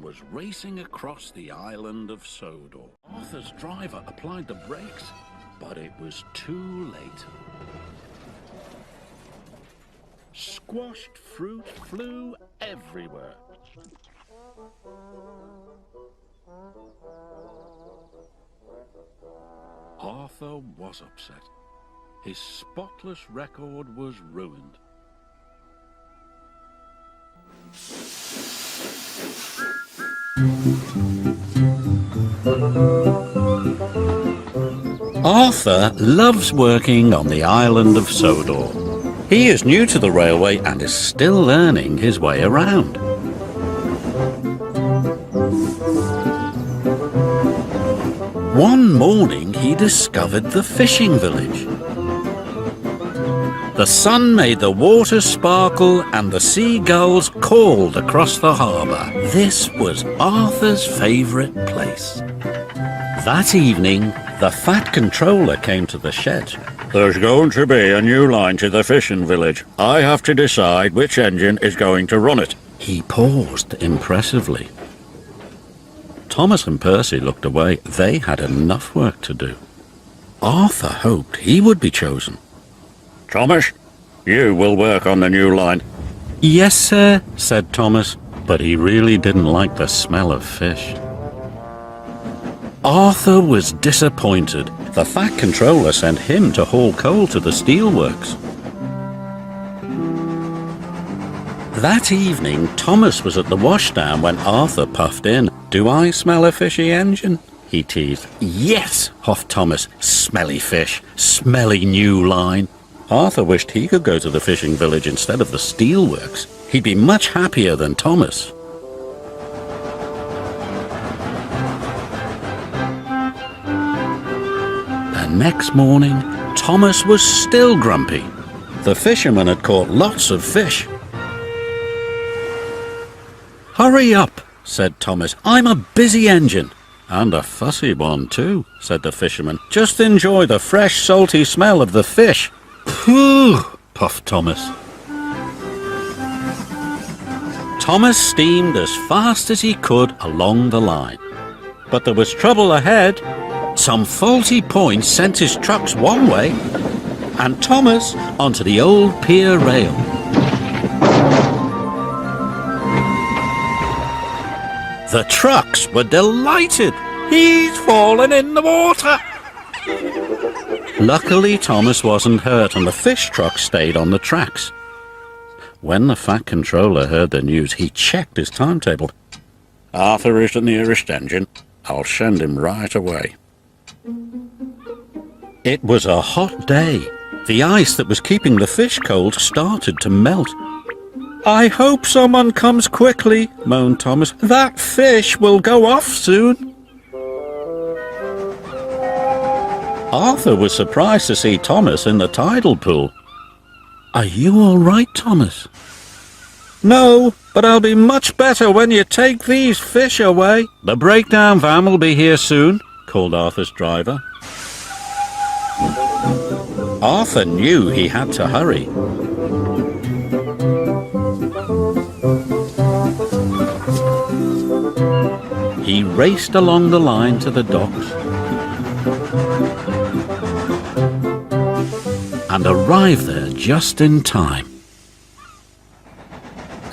Was racing across the island of Sodor. Arthur's driver applied the brakes, but it was too late. Squashed fruit flew everywhere. Arthur was upset. His spotless record was ruined. Arthur loves working on the island of Sodor. He is new to the railway and is still learning his way around. One morning he discovered the fishing village. The sun made the water sparkle and the seagulls called across the harbour. This was Arthur's favourite place. That evening, the fat controller came to the shed. There's going to be a new line to the fishing village. I have to decide which engine is going to run it. He paused impressively. Thomas and Percy looked away. They had enough work to do. Arthur hoped he would be chosen. Thomas, you will work on the new line. Yes, sir, said Thomas, but he really didn't like the smell of fish. Arthur was disappointed. The fat controller sent him to haul coal to the steelworks. That evening, Thomas was at the washdown when Arthur puffed in. Do I smell a fishy engine? He teased. Yes, huffed Thomas. Smelly fish, smelly new line. Arthur wished he could go to the fishing village instead of the steelworks. He'd be much happier than Thomas. The next morning, Thomas was still grumpy. The fisherman had caught lots of fish. Hurry up, said Thomas. I'm a busy engine. And a fussy one too, said the fisherman. Just enjoy the fresh, salty smell of the fish. Phew, puffed Thomas. Thomas steamed as fast as he could along the line. But there was trouble ahead. Some faulty points sent his trucks one way, and Thomas onto the old pier rail. The trucks were delighted. He's fallen in the water. Luckily, Thomas wasn't hurt and the fish truck stayed on the tracks. When the fat controller heard the news, he checked his timetable. Arthur is the nearest engine. I'll send him right away. It was a hot day. The ice that was keeping the fish cold started to melt. I hope someone comes quickly, moaned Thomas. That fish will go off soon. Arthur was surprised to see Thomas in the tidal pool. Are you all right, Thomas? No, but I'll be much better when you take these fish away. The breakdown van will be here soon, called Arthur's driver. Arthur knew he had to hurry. He raced along the line to the docks and arrived there just in time.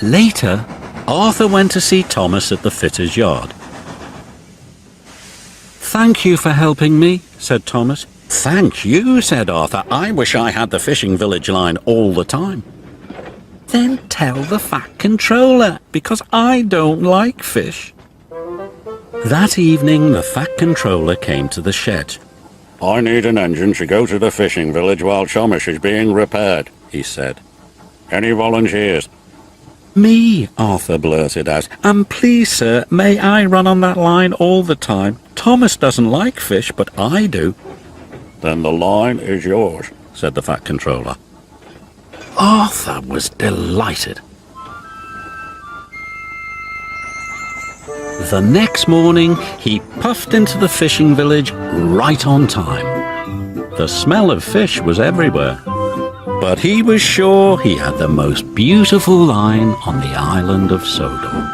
Later, Arthur went to see Thomas at the fitter's yard. Thank you for helping me, said Thomas. Thank you, said Arthur. I wish I had the fishing village line all the time. Then tell the fat controller, because I don't like fish. That evening, the fat controller came to the shed. I need an engine to go to the fishing village while Thomas is being repaired, he said. Any volunteers? Me, Arthur blurted out. And please, sir, may I run on that line all the time? Thomas doesn't like fish, but I do. Then the line is yours. said the Fat Controller. Arthur was delighted. The next morning, he puffed into the fishing village right on time. The smell of fish was everywhere, but he was sure he had the most beautiful line on the island of Sodor.